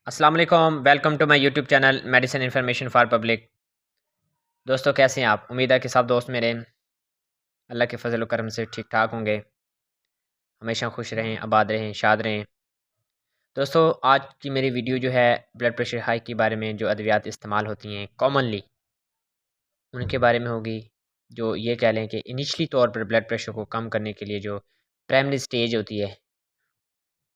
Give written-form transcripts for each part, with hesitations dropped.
السلام علیکم، welcome to my YouTube channel medicine information for public. دوستو کیسے ہیں آپ؟ امید ہے کہ سب دوست میرے اللہ کے فضل و کرم سے ٹھیک ٹھاک ہوں گے، ہمیشہ خوش رہیں، آباد رہیں، شاد رہیں۔ دوستو آج کی میری ویڈیو جو ہے بلڈ پریشر ہائی کے بارے میں جو ادویات استعمال ہوتی ہیں کامنلی ان کے بارے میں ہوگی، جو یہ کہہ لیں کہ انیشلی طور پر بلڈ پریشر کو کم کرنے کے لیے جو پرائمری سٹیج ہوتی ہے،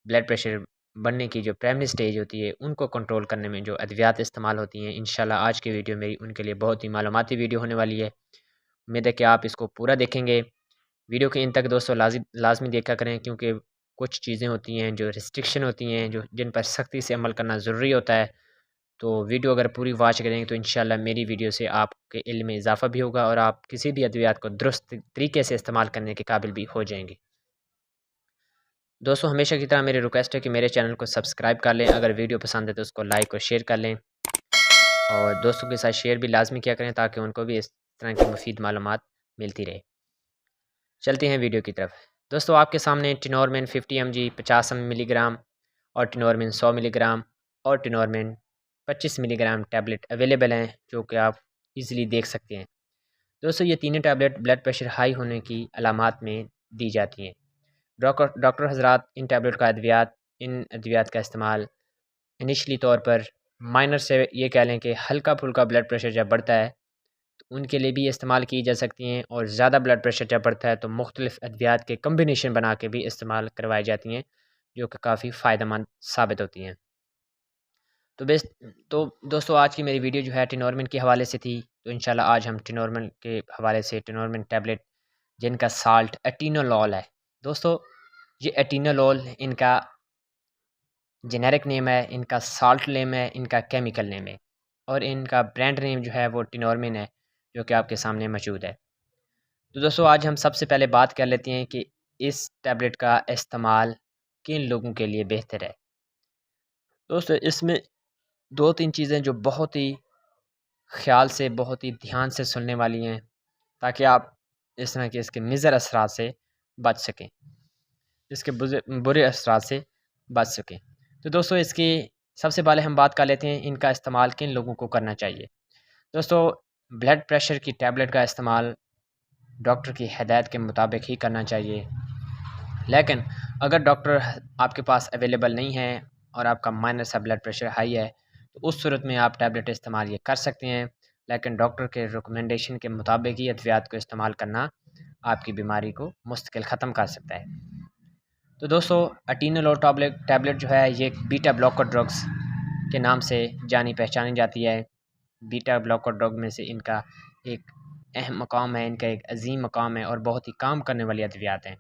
بلڈ پریشر بڑھنے کی جو پرائمری سٹیج ہوتی ہے ان کو کنٹرول کرنے میں جو ادویات استعمال ہوتی ہیں، انشاءاللہ آج کی ویڈیو میری ان کے لیے بہت ہی معلوماتی ویڈیو ہونے والی ہے۔ امید ہے کہ آپ اس کو پورا دیکھیں گے، ویڈیو کے ان تک دوستو لازمی دیکھا کریں، کیونکہ کچھ چیزیں ہوتی ہیں جو ریسٹرکشن ہوتی ہیں جن پر سختی سے عمل کرنا ضروری ہوتا ہے، تو ویڈیو اگر پوری واچ کریں گے تو انشاءاللہ میری ویڈیو سے آپ کے علم میں اضافہ بھی ہوگا اور آپ کسی بھی ادویات کو درست طریقے سے استعمال کرنے کے قابل بھی ہو جائیں گے۔ دوستو ہمیشہ کی طرح میری ریکویسٹ ہے کہ میرے چینل کو سبسکرائب کر لیں، اگر ویڈیو پسند ہے تو اس کو لائک اور شیئر کر لیں، اور دوستوں کے ساتھ شیئر بھی لازمی کیا کریں تاکہ ان کو بھی اس طرح کی مفید معلومات ملتی رہے۔ چلتے ہیں ویڈیو کی طرف۔ دوستو آپ کے سامنے ٹینورمین 50 mg 50 ملی گرام اور ٹینورمین 100 ملی گرام اور ٹینورمین 25 ملی گرام ٹیبلٹ اویلیبل ہیں، جو کہ آپ ایزیلی دیکھ سکتے ہیں۔ دوستو یہ تینوں ٹیبلٹ بلڈ پریشر ہائی ہونے کی علامات میں دی جاتی ہیں۔ ڈاکٹر حضرات ان ادویات کا استعمال انیشلی طور پر مائنر سے یہ کہہ لیں کہ ہلکا پھلکا بلڈ پریشر جب بڑھتا ہے تو ان کے لیے بھی استعمال کی جا سکتی ہیں، اور زیادہ بلڈ پریشر جب بڑھتا ہے تو مختلف ادویات کے کمبینیشن بنا کے بھی استعمال کروائی جاتی ہیں، جو کہ کافی فائدہ مند ثابت ہوتی ہیں۔ تو دوستو آج کی میری ویڈیو جو ہے ٹینورمین کے حوالے سے تھی، تو انشاءاللہ آج ہم ٹینورمین کے حوالے سے ٹینورمین ٹیبلٹ جن کا سالٹ ایٹینولول ہے، دوستو یہ ایٹینولول ان کا جنیرک نیم ہے، ان کا سالٹ نیم ہے، ان کا کیمیکل نیم ہے، اور ان کا برانڈ نیم جو ہے وہ ٹینورمین ہے، جو کہ آپ کے سامنے موجود ہے۔ تو دوستو آج ہم سب سے پہلے بات کر لیتے ہیں کہ اس ٹیبلٹ کا استعمال کن لوگوں کے لیے بہتر ہے۔ دوستو اس میں دو تین چیزیں جو بہت ہی خیال سے، بہت ہی دھیان سے سننے والی ہیں، تاکہ آپ اس طرح کے اس کے مضر اثرات سے بچ سکیں، اس کے برے اثرات سے بچ سکیں۔ تو دوستو اس کی سب سے پہلے ہم بات کر لیتے ہیں ان کا استعمال کن لوگوں کو کرنا چاہیے۔ دوستو بلڈ پریشر کی ٹیبلٹ کا استعمال ڈاکٹر کی ہدایت کے مطابق ہی کرنا چاہیے، لیکن اگر ڈاکٹر آپ کے پاس اویلیبل نہیں ہے اور آپ کا مائنر سا بلڈ پریشر ہائی ہے تو اس صورت میں آپ ٹیبلٹ استعمال یہ کر سکتے ہیں، لیکن ڈاکٹر کے ریکمنڈیشن کے مطابق ہی ادویات کو استعمال کرنا آپ کی بیماری کو مستقل ختم کر سکتا ہے۔ تو دوستو ایٹینولول ٹیبلٹ جو ہے یہ بیٹا بلاکر ڈرگز کے نام سے جانی پہچانی جاتی ہے۔ بیٹا بلاکر ڈرگ میں سے ان کا ایک اہم مقام ہے، ان کا ایک عظیم مقام ہے، اور بہت ہی کام کرنے والی ادویات ہیں۔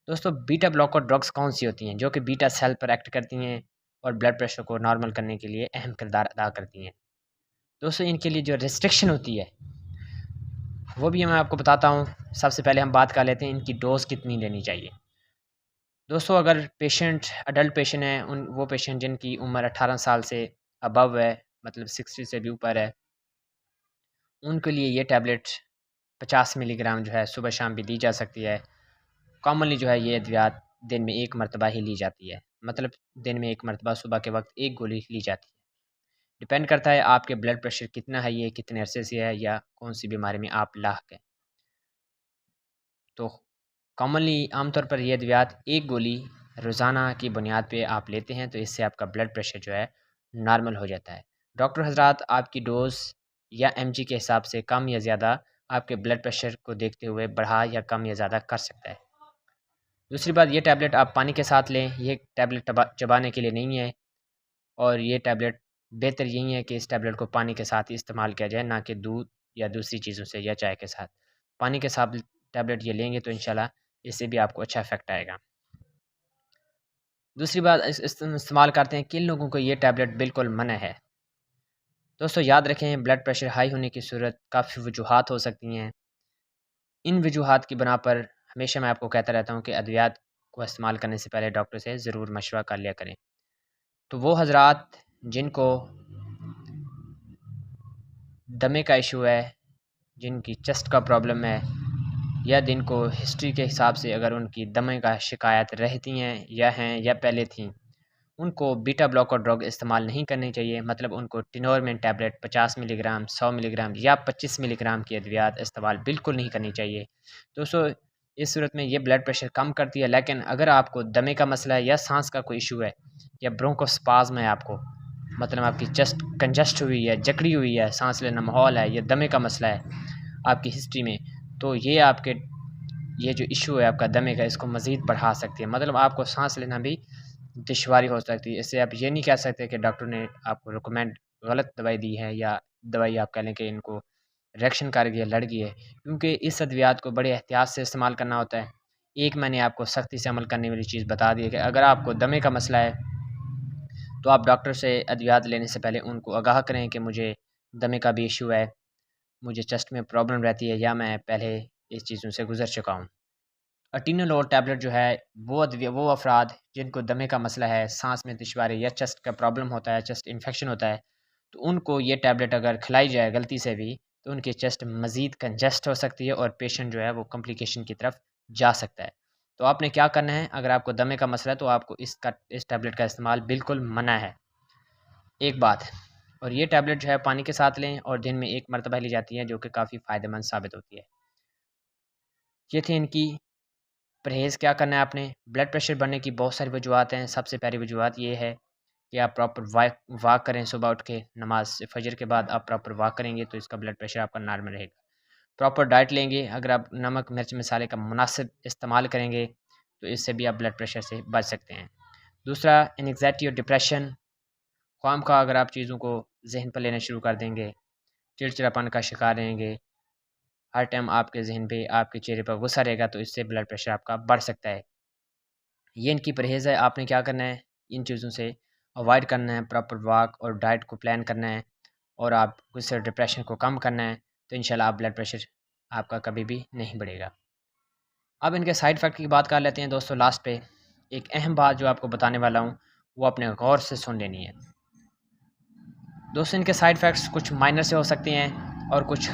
دوستو بیٹا بلاکر ڈرگز کون سی ہوتی ہیں؟ جو کہ بیٹا سیل پر ایکٹ کرتی ہیں اور بلڈ پریشر کو نارمل کرنے کے لیے اہم کردار ادا کرتی ہیں۔ دوستو ان کے لیے جو ریسٹرکشن ہوتی ہے وہ بھی میں آپ کو بتاتا ہوں۔ سب سے پہلے ہم بات کر لیتے ہیں ان کی ڈوز کتنی لینی چاہیے۔ دوستو اگر اڈلٹ پیشنٹ ہیں، وہ پیشنٹ جن کی عمر 18 سال سے ابو ہے، مطلب 60 سے بھی اوپر ہے، ان کے لیے یہ ٹیبلٹ 50 ملی گرام جو ہے صبح شام بھی دی جا سکتی ہے۔ کامنلی جو ہے یہ ادویات دن میں ایک مرتبہ ہی لی جاتی ہے، مطلب دن میں ایک مرتبہ صبح کے وقت ایک گولی لی جاتی ہے۔ ڈپینڈ کرتا ہے آپ کے بلڈ پریشر کتنا ہے، یہ کتنے عرصے سے ہے، یا کون سی بیماری میں آپ لاحق ہیں۔ تو کامنلی عام طور پر یہ ادویات ایک گولی روزانہ کی بنیاد پہ آپ لیتے ہیں، تو اس سے آپ کا بلڈ پریشر جو ہے نارمل ہو جاتا ہے۔ ڈاکٹر حضرات آپ کی ڈوز یا ایم جی کے حساب سے کم یا زیادہ آپ کے بلڈ پریشر کو دیکھتے ہوئے بڑھا یا کم یا زیادہ کر سکتا ہے۔ دوسری بات، یہ ٹیبلٹ آپ پانی کے ساتھ لیں، یہ ٹیبلٹ چبانے کے لیے نہیں ہے، اور یہ ٹیبلٹ بہتر یہی ہے کہ اس ٹیبلٹ کو پانی کے ساتھ ہی استعمال کیا جائے، نہ کہ دودھ یا دوسری چیزوں سے یا چائے کے ساتھ۔ پانی کے ساتھ ٹیبلٹ یہ لیں گے تو انشاءاللہ اس سے بھی آپ کو اچھا افیکٹ آئے گا۔ دوسری بات، استعمال کرتے ہیں کن لوگوں کو یہ ٹیبلٹ بالکل منع ہے۔ دوستو یاد رکھیں بلڈ پریشر ہائی ہونے کی صورت کافی وجوہات ہو سکتی ہیں۔ ان وجوہات کی بنا پر ہمیشہ میں آپ کو کہتا رہتا ہوں کہ ادویات کو استعمال کرنے سے پہلے ڈاکٹر سے ضرور مشورہ کر لیا کریں۔ تو وہ حضرات جن کو دمے کا ایشو ہے، جن کی چیسٹ کا پرابلم ہے، یا جن کو ہسٹری کے حساب سے اگر ان کی دمے کا شکایت رہتی ہیں یا پہلے تھیں، ان کو بیٹا بلاکر ڈرگ استعمال نہیں کرنی چاہیے، مطلب ان کو ٹینورمن ٹیبلٹ 50 ملی گرام، 100 ملی گرام یا 25 ملی گرام کی ادویات استعمال بالکل نہیں کرنی چاہیے دوستو۔ اس صورت میں یہ بلڈ پریشر کم کرتی ہے، لیکن اگر آپ کو دمے کا مسئلہ ہے یا سانس کا کوئی ایشو ہے یا برونکوسپازم ہے، آپ کو مطلب آپ کی چسٹ کنجسٹ ہوئی ہے، جکڑی ہوئی ہے، سانس لینا ماحول ہے، یا دمے کا مسئلہ ہے آپ کی ہسٹری میں، تو یہ آپ کے یہ جو ایشو ہے آپ کا دمے کا، اس کو مزید بڑھا سکتی ہے، مطلب آپ کو سانس لینا بھی دشواری ہو سکتی ہے۔ اس سے آپ یہ نہیں کہہ سکتے کہ ڈاکٹر نے آپ کو ریکمینڈ غلط دوائی دی ہے، یا دوائی آپ کہہ لیں کہ ان کو ریئیکشن کر گئی ہے، لڑ گئی ہے، کیونکہ اس ادویات کو بڑے احتیاط سے استعمال کرنا ہوتا ہے۔ ایک میں نے آپ کو سختی سے عمل کرنے والی چیز بتا دی ہے کہ اگر آپ کو دمے کا مسئلہ ہے تو آپ ڈاکٹر سے ادویات لینے سے پہلے ان کو آگاہ کریں کہ مجھے دمے کا بھی ایشو ہے، مجھے چسٹ میں پرابلم رہتی ہے، یا میں پہلے اس چیزوں سے گزر چکا ہوں۔ اٹینولول ٹیبلٹ جو ہے وہ افراد جن کو دمے کا مسئلہ ہے، سانس میں دشواری یا چسٹ کا پرابلم ہوتا ہے، چسٹ انفیکشن ہوتا ہے، تو ان کو یہ ٹیبلٹ اگر کھلائی جائے غلطی سے بھی تو ان کی چسٹ مزید کنجسٹ ہو سکتی ہے اور پیشنٹ جو ہے وہ کمپلیکیشن کی طرف جا سکتا ہے۔ تو آپ نے کیا کرنا ہے، اگر آپ کو دمے کا مسئلہ ہے تو آپ کو اس ٹیبلٹ کا استعمال بالکل منع ہے۔ ایک بات، اور یہ ٹیبلٹ جو ہے پانی کے ساتھ لیں اور دن میں 1 مرتبہ لی جاتی ہے، جو کہ کافی فائدہ مند ثابت ہوتی ہے۔ یہ تھی ان کی پرہیز کیا کرنا ہے آپ نے۔ بلڈ پریشر بڑھنے کی بہت ساری وجوہات ہیں، سب سے پہلی وجوہات یہ ہے کہ آپ پراپر واک کریں، صبح اٹھ کے نماز فجر کے بعد آپ پراپر واک کریں گے تو اس کا بلڈ پریشر آپ کا نارمل رہے گا۔ پراپر ڈائٹ لیں گے، اگر آپ نمک مرچ مسالے کا مناسب استعمال کریں گے تو اس سے بھی آپ بلڈ پریشر سے بچ سکتے ہیں۔ دوسرا، انگزائٹی اور ڈپریشن، خواہ مخواہ اگر آپ چیزوں کو ذہن پر لینا شروع کر دیں گے، چڑچڑاپن کا شکار رہیں گے، ہر ٹائم آپ کے ذہن پہ آپ کے چہرے پر غصہ رہے گا تو اس سے بلڈ پریشر آپ کا بڑھ سکتا ہے۔ یہ ان کی پرہیز ہے، آپ نے کیا کرنا ہے، ان چیزوں سے اوائڈ کرنا ہے، پراپر واک اور ڈائٹ کو پلان کرنا ہے، اور آپ غصے ڈپریشن کو کم کرنا ہے، تو انشاءاللہ آپ بلڈ پریشر آپ کا کبھی بھی نہیں بڑھے گا۔ اب ان کے سائیڈ افیکٹ کی بات کر لیتے ہیں دوستو۔ لاسٹ پہ ایک اہم بات جو آپ کو بتانے والا ہوں وہ اپنے غور سے سن لینی ہے دوستو۔ ان کے سائیڈ افیکٹس کچھ مائنر سے ہو سکتے ہیں اور کچھ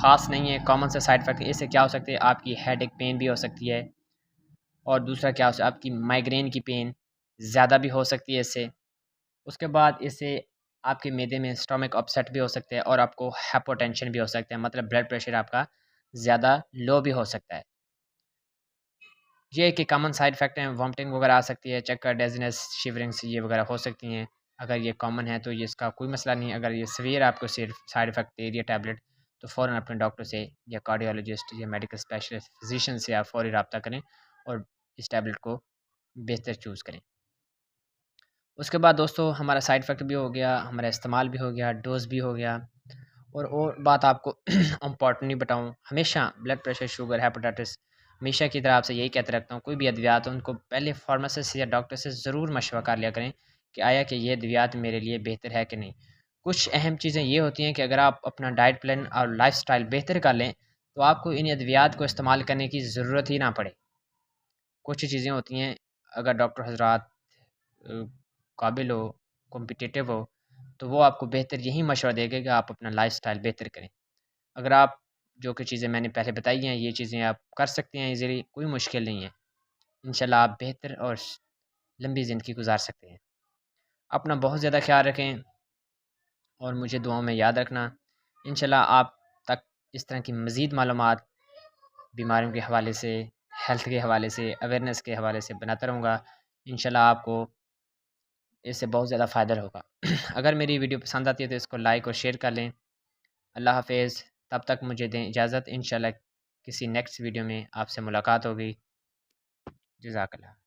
خاص نہیں ہے، کامن سے سائیڈ افیکٹ اس سے کیا ہو سکتے ہیں، آپ کی ہیڈ ایک پین بھی ہو سکتی ہے، اور دوسرا کیا ہو سکتا ہے، آپ کی مائیگرین کی پین زیادہ بھی ہو سکتی ہے اس سے۔ اس کے بعد اس سے آپ کے معدے میں اسٹامک اپسیٹ بھی ہو سکتے ہیں، اور آپ کو ہیپو ٹینشن بھی ہو سکتے ہیں، مطلب بلڈ پریشر آپ کا زیادہ لو بھی ہو سکتا ہے۔ یہ ایک کامن سائیڈ افیکٹ ہیں، وامٹنگ وغیرہ آ سکتی ہے، چکر، ڈیزنس، شیورنگس یہ وغیرہ ہو سکتی ہیں۔ اگر یہ کامن ہے تو یہ اس کا کوئی مسئلہ نہیں ہے، اگر یہ سویئر آپ کو صرف سائیڈ افیکٹ دے رہی ہے ٹیبلٹ تو فوراً اپنے ڈاکٹر سے یا کارڈیولوجسٹ یا میڈیکل اسپیشلسٹ فزیشین سے آپ فوری رابطہ کریں اور اس ٹیبلٹ کو بہتر چوز کریں۔ اس کے بعد دوستو ہمارا سائیڈ افیکٹ بھی ہو گیا، ہمارا استعمال بھی ہو گیا، ڈوز بھی ہو گیا، اور بات آپ کو امپورٹنٹ نہیں بتاؤں، ہمیشہ بلڈ پریشر، شوگر، ہیپاٹائٹس ہمیشہ کی طرح آپ سے یہی کہتے رکھتا ہوں، کوئی بھی ادویات ان کو پہلے فارماسسٹ یا ڈاکٹر سے ضرور مشورہ کر لیا کریں کہ آیا کہ یہ ادویات میرے لیے بہتر ہے کہ نہیں۔ کچھ اہم چیزیں یہ ہوتی ہیں کہ اگر آپ اپنا ڈائٹ پلان اور لائف سٹائل بہتر کر لیں تو آپ کو ان ادویات کو استعمال کرنے کی ضرورت ہی نہ پڑے۔ کچھ چیزیں ہوتی ہیں اگر ڈاکٹر حضرات قابل ہو، کمپٹیٹیو ہو، تو وہ آپ کو بہتر یہی مشورہ دے گا کہ آپ اپنا لائف سٹائل بہتر کریں۔ اگر آپ جو کہ چیزیں میں نے پہلے بتائی ہیں یہ چیزیں آپ کر سکتے ہیں ایزیلی، کوئی مشکل نہیں ہے، انشاءاللہ آپ بہتر اور لمبی زندگی گزار سکتے ہیں۔ اپنا بہت زیادہ خیال رکھیں اور مجھے دعاؤں میں یاد رکھنا۔ انشاءاللہ آپ تک اس طرح کی مزید معلومات بیماریوں کے حوالے سے، ہیلتھ کے حوالے سے، اویئرنیس کے حوالے سے بناتا رہوں گا، انشاءاللہ آپ کو اس سے بہت زیادہ فائدہ ہوگا۔ اگر میری ویڈیو پسند آتی ہے تو اس کو لائک اور شیئر کر لیں۔ اللہ حافظ، تب تک مجھے دیں اجازت، انشاءاللہ کسی نیکسٹ ویڈیو میں آپ سے ملاقات ہوگی۔ جزاک اللہ۔